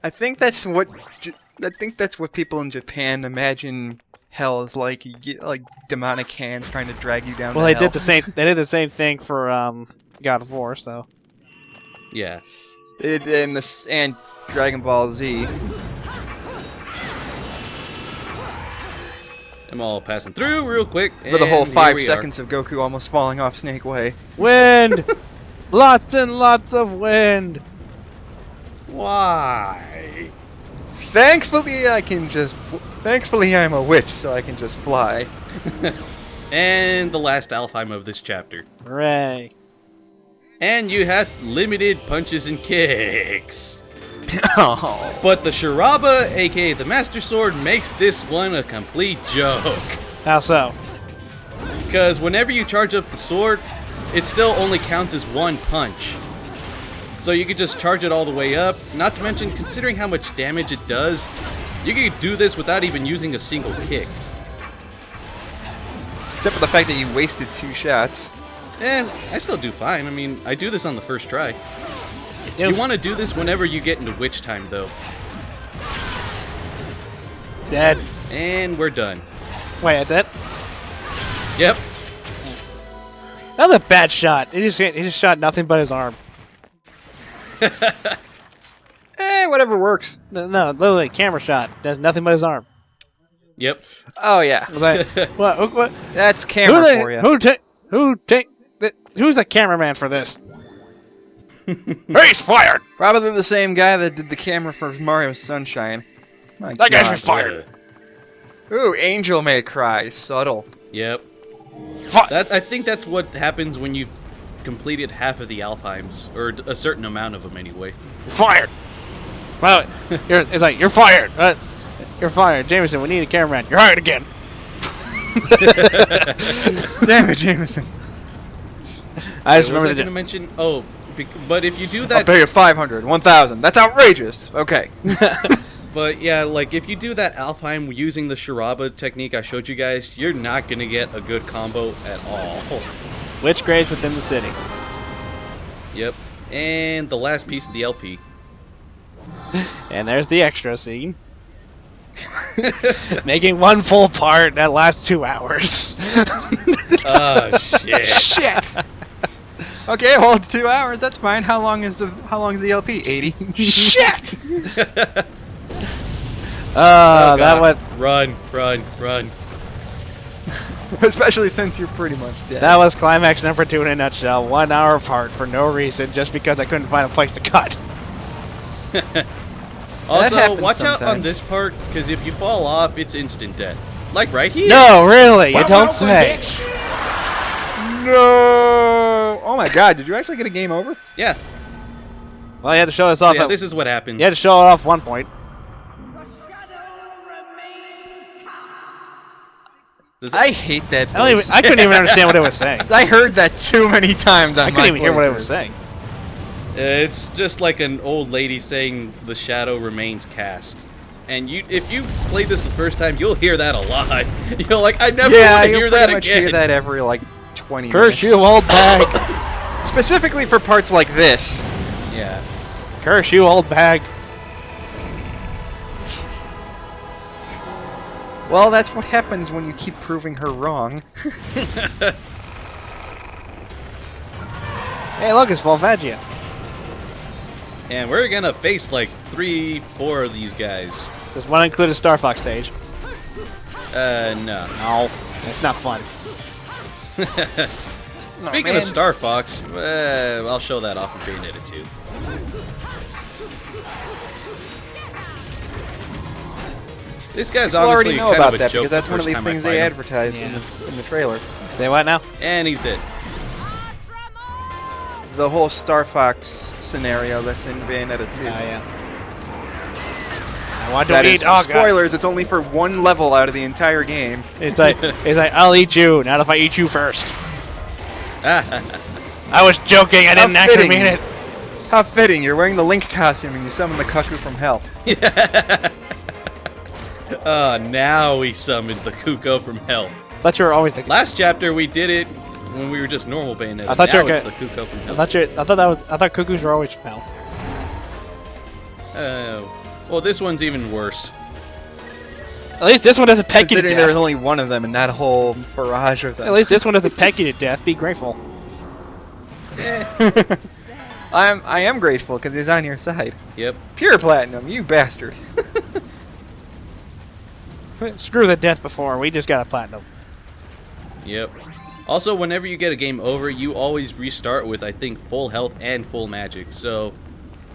Speaker 3: I think that's what people in Japan imagine hell is like. You get like demonic hands trying to drag you down.
Speaker 2: Well,
Speaker 3: to
Speaker 2: they
Speaker 3: hell.
Speaker 2: did the same. They did the same thing for God of War. So
Speaker 1: Yeah.
Speaker 3: And Dragon Ball Z.
Speaker 1: I'm all passing through real quick.
Speaker 3: For the whole
Speaker 1: and
Speaker 3: 5
Speaker 1: here we are.
Speaker 3: seconds of Goku almost falling off Snake Way.
Speaker 2: wind, lots and lots of wind.
Speaker 1: Why?
Speaker 3: Thankfully, I'm a witch, so I can just fly.
Speaker 1: And the last Alfheim of this chapter.
Speaker 2: Hooray!
Speaker 1: And you have limited punches and kicks.
Speaker 3: Oh.
Speaker 1: But the Shiraba, aka the Master Sword, makes this one a complete joke.
Speaker 2: How so?
Speaker 1: Because whenever you charge up the sword, it still only counts as one punch. So you could just charge it all the way up. Not to mention, considering how much damage it does, you could do this without even using a single kick.
Speaker 3: Except for the fact that you wasted 2 shots.
Speaker 1: And I still do fine. I mean, I do this on the first try.
Speaker 2: You
Speaker 1: You want to do this whenever you get into witch time, though.
Speaker 2: Dead.
Speaker 1: And we're done.
Speaker 2: Wait, that's it?
Speaker 1: Yep.
Speaker 2: That was a bad shot. He just shot nothing but his arm.
Speaker 3: Whatever works.
Speaker 2: No, literally, camera shot. Does nothing but his arm.
Speaker 1: Yep.
Speaker 3: Oh yeah,
Speaker 2: Was that, what?
Speaker 3: that's camera for you.
Speaker 2: Who's the cameraman for this?
Speaker 6: He's fired!
Speaker 3: Probably the same guy that did the camera for Mario Sunshine. My
Speaker 6: That guy's
Speaker 3: God.
Speaker 6: been fired.
Speaker 3: Ooh, Angel may cry. Subtle.
Speaker 1: Yep.
Speaker 6: Fi-
Speaker 1: I think that's what happens when you've completed half of the Alfheims, or a certain amount of them anyway.
Speaker 6: You're fired!
Speaker 2: Well, it's like, you're fired. You're fired. Jameson, we need a cameraman. You're hired again.
Speaker 3: Damn it, Jameson.
Speaker 2: I just
Speaker 1: What was
Speaker 2: remember
Speaker 1: I going to
Speaker 2: the...
Speaker 1: mention? Oh, but if you do
Speaker 3: I'll
Speaker 1: that,
Speaker 3: pay you 500, 1,000. That's outrageous. Okay.
Speaker 1: but yeah, like if you do that Alfheim using the Shiraba technique I showed you guys, you're not going to get a good combo at all.
Speaker 2: Which grades within the city?
Speaker 1: Yep. And the last piece of the LP.
Speaker 2: And there's the extra scene. Making one full part that lasts 2 hours.
Speaker 1: Oh shit.
Speaker 3: Shit. Okay, well, it's 2 hours. That's fine. How long is the LP? 80. Shit.
Speaker 1: Oh,
Speaker 2: that
Speaker 1: God.
Speaker 2: was
Speaker 1: Run.
Speaker 3: Especially since you're pretty much dead.
Speaker 2: that was climax number 2 in a nutshell. 1 hour apart for no reason, just because I couldn't find a place to cut.
Speaker 1: Also,
Speaker 3: happens
Speaker 1: watch out on
Speaker 3: sometimes.
Speaker 1: this part, because if you fall off, it's instant death. Like right here.
Speaker 2: No, really, you don't say.
Speaker 3: No. Oh my God! Did you actually get a game over?
Speaker 1: Yeah.
Speaker 2: Well, you had to show us
Speaker 1: So
Speaker 2: off.
Speaker 1: yeah, this is what happens.
Speaker 2: You had to show it off 1 point.
Speaker 3: I hate that voice.
Speaker 2: I couldn't even understand what it was saying.
Speaker 3: I heard that too many times on
Speaker 2: I
Speaker 3: my
Speaker 2: couldn't even hear what it was
Speaker 3: playthrough.
Speaker 2: saying.
Speaker 1: It's just like an old lady saying the shadow remains cast. And if you play this the first time, you'll hear that a lot. You're like, I never
Speaker 3: Yeah,
Speaker 1: want to
Speaker 3: you'll
Speaker 1: hear
Speaker 3: pretty
Speaker 1: that
Speaker 3: much
Speaker 1: again.
Speaker 3: hear that every like 20
Speaker 2: Curse
Speaker 3: minutes.
Speaker 2: you, old bag.
Speaker 3: Specifically for parts like this.
Speaker 1: Yeah.
Speaker 2: Curse you, old bag.
Speaker 3: Well, that's what happens when you keep proving her wrong.
Speaker 2: Hey, look, it's Volvagia.
Speaker 1: And we're gonna face like 3-4 of these guys.
Speaker 2: Does one include a Star Fox stage?
Speaker 1: No.
Speaker 2: No, it's not fun.
Speaker 1: Speaking
Speaker 3: man.
Speaker 1: of Star Fox, I'll show that off in Bayonetta 2. This guy's
Speaker 3: People already
Speaker 1: honestly
Speaker 3: know
Speaker 1: kind
Speaker 3: about
Speaker 1: of a
Speaker 3: that
Speaker 1: joke
Speaker 3: because that's
Speaker 1: the
Speaker 3: one of
Speaker 1: first
Speaker 3: these
Speaker 1: time I
Speaker 3: things
Speaker 1: fight
Speaker 3: they
Speaker 1: him.
Speaker 3: advertised
Speaker 2: Yeah.
Speaker 3: in the trailer.
Speaker 2: Say what now?
Speaker 1: And he's dead.
Speaker 3: The whole Star Fox scenario that's in Bayonetta 2.
Speaker 2: Oh, yeah. I want to
Speaker 3: That is,
Speaker 2: eat. Oh, God.
Speaker 3: spoilers, it's only for one level out of the entire game.
Speaker 2: It's like, I'll eat you, not if I eat you first. I was joking, I didn't
Speaker 3: How
Speaker 2: actually
Speaker 3: fitting.
Speaker 2: mean it.
Speaker 3: How fitting, you're wearing the Link costume and you summon the Cuckoo from hell.
Speaker 1: Now we summoned the Kuko from hell.
Speaker 2: Thought you were always the.
Speaker 1: Last chapter we did it when we were just normal Bayonetta.
Speaker 2: I thought
Speaker 1: now
Speaker 2: you were
Speaker 1: it's the Kuko from hell.
Speaker 2: I thought cuckoos were always from hell.
Speaker 1: Well, this one's even worse.
Speaker 2: At least this one doesn't peck you to
Speaker 3: Considering there was
Speaker 2: death.
Speaker 3: only one of them and not a whole barrage of them.
Speaker 2: At least this one doesn't peck you to death. Be grateful.
Speaker 3: I am grateful because he's on your side.
Speaker 1: Yep.
Speaker 3: Pure platinum, you bastard.
Speaker 2: Screw the death before. We just got a platinum.
Speaker 1: Yep. Also, whenever you get a game over, you always restart with, I think, full health and full magic. So,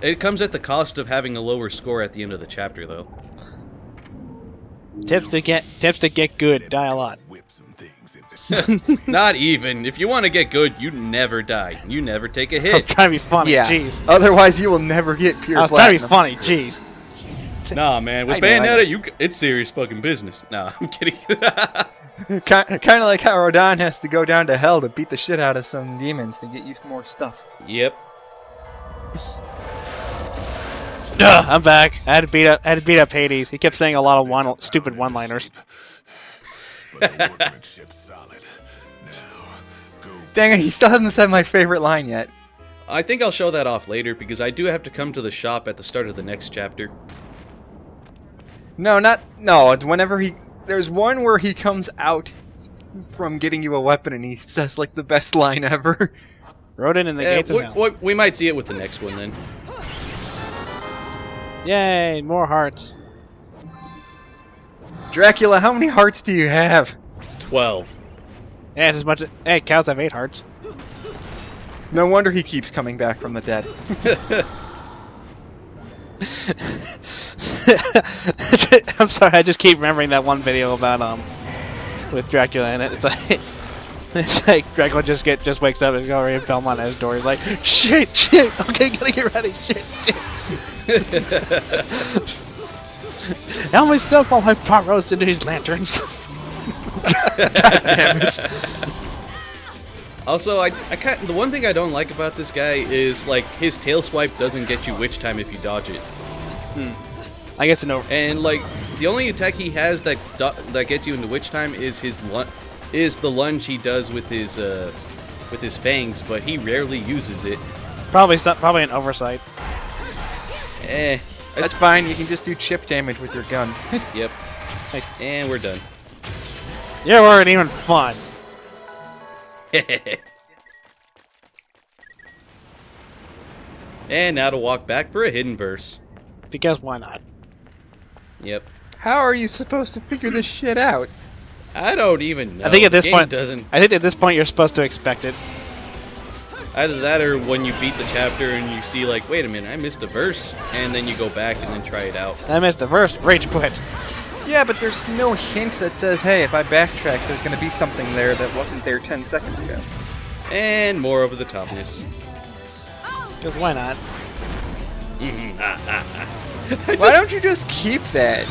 Speaker 1: it comes at the cost of having a lower score at the end of the chapter, though.
Speaker 2: Tips to get good. Die a lot.
Speaker 1: Not even. If you want to get good, you never die. You never take a
Speaker 2: I was
Speaker 1: hit.
Speaker 2: trying to be funny.
Speaker 3: Yeah.
Speaker 2: Jeez.
Speaker 3: Otherwise, you will never get pure
Speaker 2: I was
Speaker 3: platinum.
Speaker 2: trying to be funny. Jeez.
Speaker 1: Nah, man. With
Speaker 3: I know.
Speaker 1: Bayonetta, it's serious fucking business. Nah, I'm kidding.
Speaker 3: Kind of like how Rodon has to go down to hell to beat the shit out of some demons to get you more stuff.
Speaker 1: Yep.
Speaker 2: I'm back. I had to beat up Hades. He kept saying a lot of stupid one-liners.
Speaker 3: Dang it, he still hasn't said my favorite line yet.
Speaker 1: I think I'll show that off later because I do have to come to the shop at the start of the next chapter.
Speaker 3: No, it's whenever there's one where he comes out from getting you a weapon and he says like the best line ever.
Speaker 2: Rodin in the gates of hell.
Speaker 1: We might see it with the next one then.
Speaker 2: Yay, more hearts.
Speaker 3: Dracula, how many hearts do you have?
Speaker 1: 12.
Speaker 2: Yeah, it's as much. Hey, cows have 8 hearts.
Speaker 3: No wonder he keeps coming back from the dead.
Speaker 2: I'm sorry, I just keep remembering that one video about with Dracula in it. It's like Dracula just wakes up and he's already in Belmont at his door. He's like, shit, okay, gotta get ready, shit. How many stuff all my pot roast into these lanterns?
Speaker 3: God damn it.
Speaker 1: Also, the one thing I don't like about this guy is like his tail swipe doesn't get you witch time if you dodge it.
Speaker 2: I guess no.
Speaker 1: And like the only attack he has that gets you into witch time is the lunge he does with his fangs, but he rarely uses it.
Speaker 2: Probably an oversight.
Speaker 3: That's fine, you can just do chip damage with your gun.
Speaker 1: Yep. And we're done.
Speaker 2: You weren't even fun.
Speaker 1: And now to walk back for a hidden verse.
Speaker 2: Because why not?
Speaker 1: Yep.
Speaker 3: How are you supposed to figure this shit out?
Speaker 1: I don't even know.
Speaker 2: I think at this
Speaker 1: Game
Speaker 2: point,
Speaker 1: doesn't.
Speaker 2: I think at this point you're supposed to expect it.
Speaker 1: Either that or when you beat the chapter and you see like, wait a minute, I missed a verse, and then you go back and then try it out.
Speaker 2: I missed the verse. Rage quit.
Speaker 3: Yeah, but there's no hint that says, hey, if I backtrack, there's gonna be something there that wasn't there 10 seconds ago.
Speaker 1: And more over the topness.
Speaker 2: Because why not?
Speaker 3: Why don't you just keep that?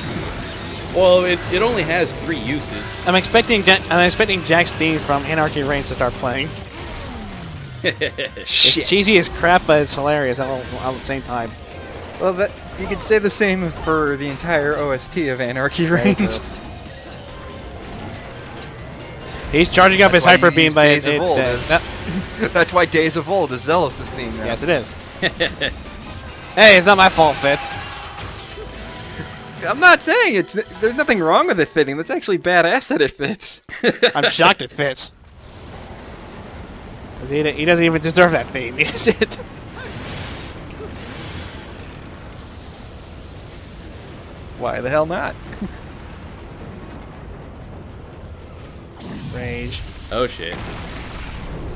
Speaker 1: Well, it only has 3 uses.
Speaker 2: I'm expecting Jack's theme from Anarchy Reigns to start playing.
Speaker 3: Shit.
Speaker 2: It's cheesy as crap, but it's hilarious all at the same time.
Speaker 3: Well, you could say the same for the entire OST of Anarchy Reigns.
Speaker 2: He's charging up his hyper beam by
Speaker 3: Days of Old That's why Days of Old is Zealous' theme now.
Speaker 2: Yes, it is. Hey, it's not my fault, Fitz.
Speaker 3: I'm not saying there's nothing wrong with it fitting. That's actually badass that it fits.
Speaker 2: I'm shocked it fits. 'Cause he doesn't even deserve that theme.
Speaker 3: Why the hell not?
Speaker 2: Rage.
Speaker 1: Oh shit.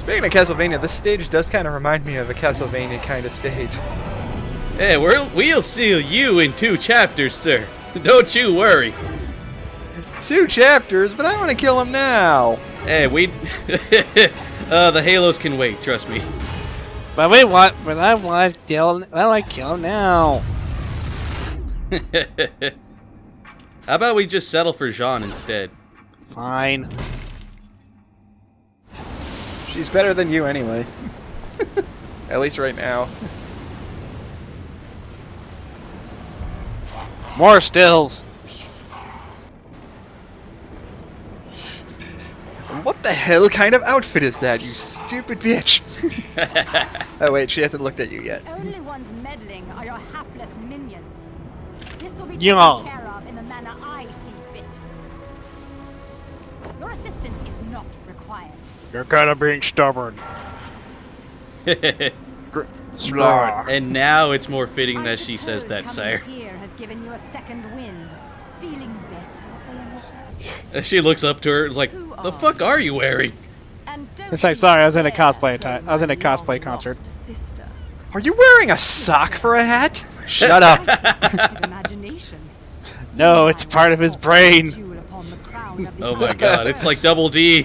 Speaker 3: Speaking of Castlevania, this stage does kind of remind me of a Castlevania kind of stage.
Speaker 1: Hey, we'll see you in 2 chapters, sir. Don't you worry.
Speaker 3: 2 chapters, but I want to kill him now.
Speaker 1: Hey, the Halos can wait, trust me.
Speaker 2: But wait, what? But I want to kill him now.
Speaker 1: How about we just settle for Jean instead?
Speaker 2: Fine.
Speaker 3: She's better than you anyway. At least right now.
Speaker 2: More stills.
Speaker 3: What the hell kind of outfit is that, you stupid bitch? Oh wait, she hasn't looked at you yet.
Speaker 5: The only ones meddling are your hapless minions. This will be
Speaker 2: Yeah.
Speaker 5: taken care of in the manner I see fit. Your assistance is not required.
Speaker 2: You're kind of being stubborn. Smart.
Speaker 1: And now it's more fitting
Speaker 5: I
Speaker 1: that she says
Speaker 5: suppose
Speaker 1: that,
Speaker 5: coming
Speaker 1: sire.
Speaker 5: here has given you a second wind. Feeling better, Bayonetta?
Speaker 1: She looks up to her and is like,
Speaker 5: Who
Speaker 1: the
Speaker 5: are
Speaker 1: fuck are you wearing?
Speaker 5: And don't
Speaker 2: It's like,
Speaker 5: you
Speaker 2: sorry, I was in a
Speaker 5: dare
Speaker 2: cosplay
Speaker 5: say
Speaker 2: I was in a
Speaker 5: my
Speaker 2: cosplay
Speaker 5: long-lost
Speaker 2: concert.
Speaker 5: sister.
Speaker 3: Are you wearing a sock for a hat? Shut up.
Speaker 5: Active imagination.
Speaker 2: No, it's part of his brain.
Speaker 5: Jewel upon the crown of the
Speaker 1: Oh my god, it's like Double D.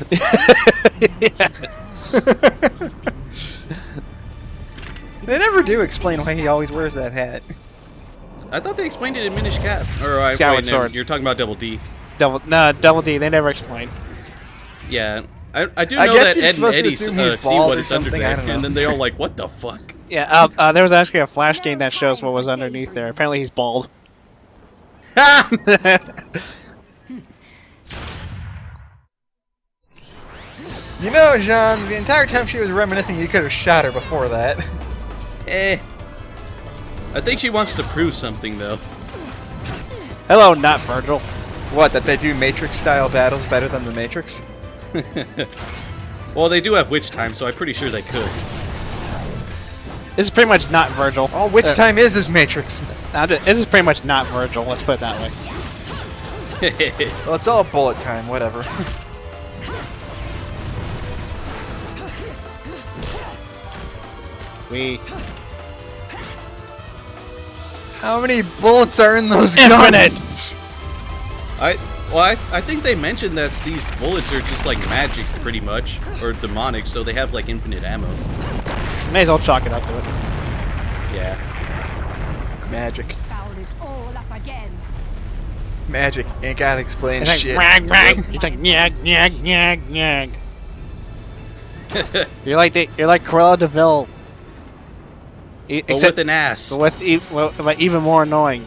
Speaker 3: They never do explain why he always wears that hat.
Speaker 1: I thought they explained it in Minish Cap. Or
Speaker 2: Skyward
Speaker 1: wait, no,
Speaker 2: Sword.
Speaker 1: you're talking about Double D.
Speaker 2: Double D. They never explain.
Speaker 1: Yeah. I do
Speaker 3: I
Speaker 1: know
Speaker 3: guess
Speaker 1: that
Speaker 3: you're
Speaker 1: Ed and
Speaker 3: supposed to
Speaker 1: Eddie
Speaker 3: assume he's
Speaker 1: see
Speaker 3: bald
Speaker 1: what
Speaker 3: or
Speaker 1: it's under
Speaker 3: something,
Speaker 1: there,
Speaker 3: I don't know.
Speaker 1: and then they're all like, what the fuck?
Speaker 2: Yeah. There was actually a Flash game that shows what was underneath there. Apparently, he's bald.
Speaker 3: You know, Jean, the entire time she was reminiscing, you could have shot her before that.
Speaker 1: Eh. I think she wants to prove something, though.
Speaker 2: Hello, not Virgil.
Speaker 3: What, that they do Matrix-style battles better than the Matrix?
Speaker 1: Well, they do have witch time, so I'm pretty sure they could.
Speaker 2: This is pretty much not Virgil.
Speaker 3: All which time is Matrix.
Speaker 2: This is pretty much not Virgil. Let's put it that way.
Speaker 3: Well, it's all bullet time, whatever. How many bullets are in those
Speaker 2: Infinite!
Speaker 3: guns?
Speaker 1: I think they mentioned that these bullets are just like magic, pretty much, or demonic, so they have like infinite ammo.
Speaker 2: May as well chalk it up to it.
Speaker 1: Yeah.
Speaker 3: Magic.
Speaker 5: Fouled it all up again.
Speaker 3: Magic. Ain't gotta explain
Speaker 2: It's like
Speaker 3: shit.
Speaker 2: rag rag. It's like nyag nyag nyag nyag. You're like Cruella de Vil.
Speaker 1: But with an ass.
Speaker 2: but even more annoying.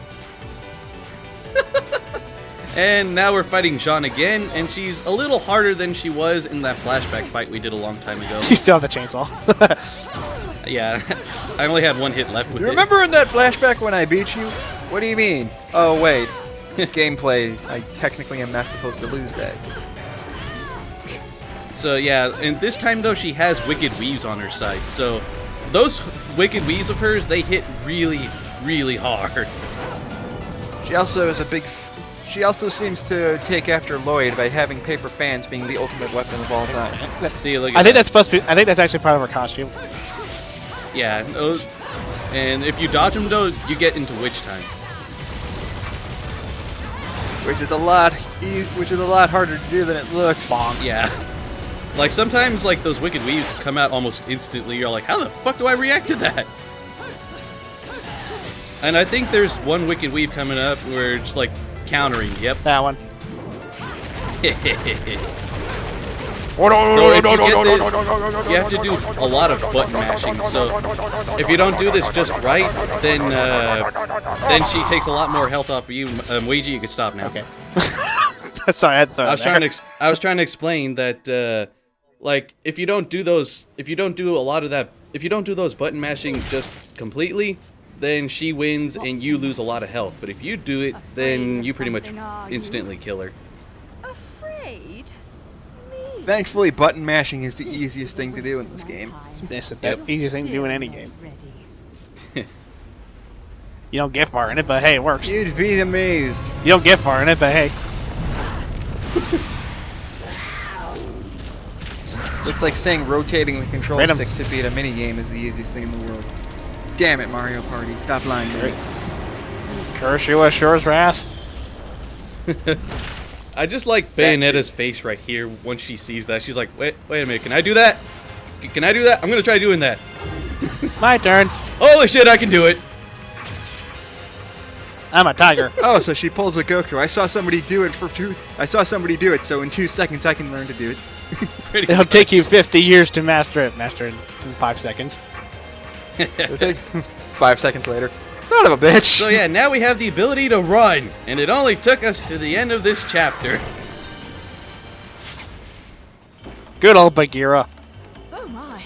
Speaker 1: And now we're fighting Jean again, and she's a little harder than she was in that flashback fight we did a long time ago.
Speaker 2: You still have the chainsaw.
Speaker 1: Yeah, I only had one hit left with
Speaker 3: You
Speaker 1: it.
Speaker 3: remember in that flashback when I beat you? What do you mean? Oh, wait. Gameplay. I technically am not supposed to lose that.
Speaker 1: So yeah, and this time though she has wicked weaves on her side, so those wicked weaves of hers, they hit really, really hard.
Speaker 3: She also is a big... She also seems to take after Lloyd by having paper fans being the ultimate weapon of all time.
Speaker 1: See, look at
Speaker 2: I think
Speaker 1: that.
Speaker 2: that's supposed to be. I think that's actually part of her costume.
Speaker 1: Yeah, those, and if you dodge them though, you get into witch time.
Speaker 3: Which is a lot harder to do than it looks.
Speaker 2: Bonk.
Speaker 1: Yeah. Like sometimes like those wicked weaves come out almost instantly. You're like, how the fuck do I react to that? And I think there's one wicked weave coming up where it's like countering. Yep.
Speaker 2: That one.
Speaker 1: So if you get this, you have to do a lot of button mashing. So if you don't do this just right, then she takes a lot more health off of you. Ouija, you can stop now.
Speaker 2: Okay. Sorry, I had to throw
Speaker 1: I was
Speaker 2: it
Speaker 1: trying
Speaker 2: there.
Speaker 1: to I was trying to explain that like if you don't do those, if you don't do a lot of that, if you don't do those button mashing just completely, then she wins and you lose a lot of health. But if you do it, then you pretty much instantly kill her.
Speaker 5: Afraid? Me?
Speaker 3: Thankfully, button mashing is the easiest thing to do in this game.
Speaker 2: It's the
Speaker 1: Yep.
Speaker 2: easiest thing to do in any game.
Speaker 5: Ready.
Speaker 2: You don't get far in it, but hey, it works.
Speaker 3: You'd be amazed.
Speaker 2: You don't get far in it, but hey.
Speaker 3: It's like saying rotating the control
Speaker 2: Random.
Speaker 3: stick to beat a minigame is the easiest thing in the world. Damn it, Mario Party. Stop lying to me.
Speaker 2: Curse you, Assure's wrath.
Speaker 1: I just like Bayonetta's face right here once she sees that. She's like, wait a minute, can I do that? Can I do that? I'm gonna try doing that.
Speaker 2: My turn.
Speaker 1: Holy shit, I can do it.
Speaker 2: I'm a tiger.
Speaker 3: Oh, so she pulls a Goku. I saw somebody do it so in 2 seconds I can learn to do it.
Speaker 1: Pretty
Speaker 2: It'll
Speaker 1: much.
Speaker 2: take you 50 years to master it. Master it in 5 seconds.
Speaker 3: It'll take 5 seconds later. Son of a bitch.
Speaker 1: So yeah, now we have the ability to run, and it only took us to the end of this chapter.
Speaker 2: Good old Bagheera.
Speaker 5: Oh my.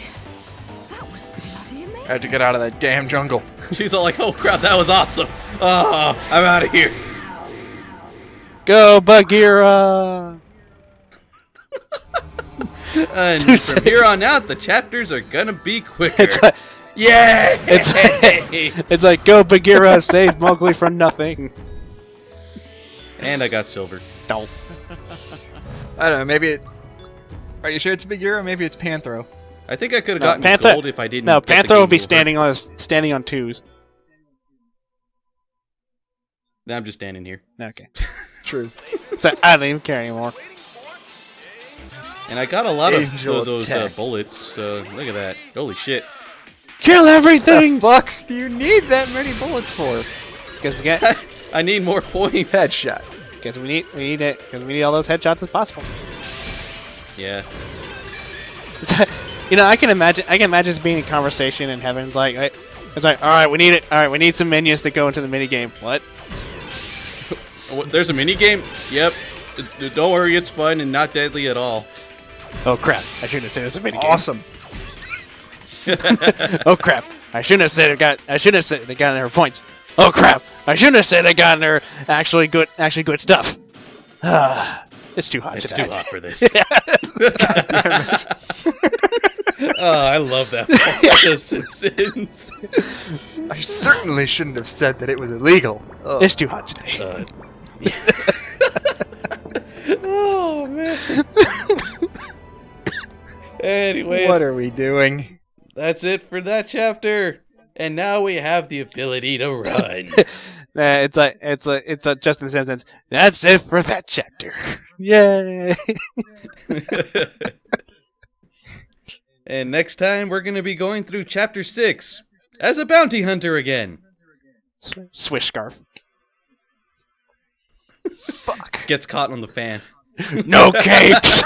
Speaker 5: That was bloody amazing.
Speaker 3: I had to get out of that damn jungle.
Speaker 1: She's all like, oh crap, that was awesome. Oh, I'm out of here.
Speaker 2: Go Bagheera.
Speaker 1: And from here on out, the chapters are gonna be quicker.
Speaker 2: It's like,
Speaker 1: Yay!
Speaker 2: it's like go Bagheera, save Mowgli from nothing.
Speaker 1: And I got silver.
Speaker 2: No.
Speaker 3: I don't know, maybe it... Are you sure it's Bagheera? Maybe it's Panthro.
Speaker 1: I think I could have
Speaker 2: No,
Speaker 1: gotten
Speaker 2: Panther-
Speaker 1: gold if I didn't.
Speaker 2: No,
Speaker 1: get the
Speaker 2: Panther will
Speaker 1: game
Speaker 2: be
Speaker 1: over.
Speaker 2: standing on twos.
Speaker 1: Now I'm just standing here.
Speaker 2: Okay.
Speaker 3: True.
Speaker 2: So I don't even care anymore.
Speaker 1: And I got a lot of
Speaker 3: Angel
Speaker 1: those
Speaker 3: attack.
Speaker 1: bullets, so look at that. Holy shit.
Speaker 2: Kill everything.
Speaker 3: Fuck do you need that many bullets for?
Speaker 2: Because we get.
Speaker 1: I need more points.
Speaker 3: Headshot.
Speaker 2: Because we need it. Because we need all those headshots as possible.
Speaker 1: Yeah.
Speaker 2: You know, I can imagine this being a conversation and Heaven's like, it's like, all right, we need it. All right, we need some minions to go into the mini game. What?
Speaker 1: There's a mini game? Yep. Don't worry, it's fun and not deadly at all.
Speaker 2: Oh crap! I shouldn't have said it was a mini game.
Speaker 3: Awesome.
Speaker 2: Oh crap! I shouldn't have said I shouldn't have said they got their points. Oh crap! I shouldn't have said they got their actually good stuff. It's too hot.
Speaker 1: It's
Speaker 2: today.
Speaker 1: too hot for this. Oh, I love that part of The Simpsons.
Speaker 3: I certainly shouldn't have said that it was illegal. Ugh.
Speaker 2: It's too hot today.
Speaker 1: Oh man. Anyway,
Speaker 3: What are we doing?
Speaker 1: that's it for that chapter. And now we have the ability to run.
Speaker 2: It's just in the Simpsons. That's it for that chapter. Yay!
Speaker 1: And next time we're going to be going through chapter 6 as a bounty hunter again.
Speaker 2: Swish scarf.
Speaker 3: Fuck.
Speaker 1: Gets caught on the fan.
Speaker 2: No capes.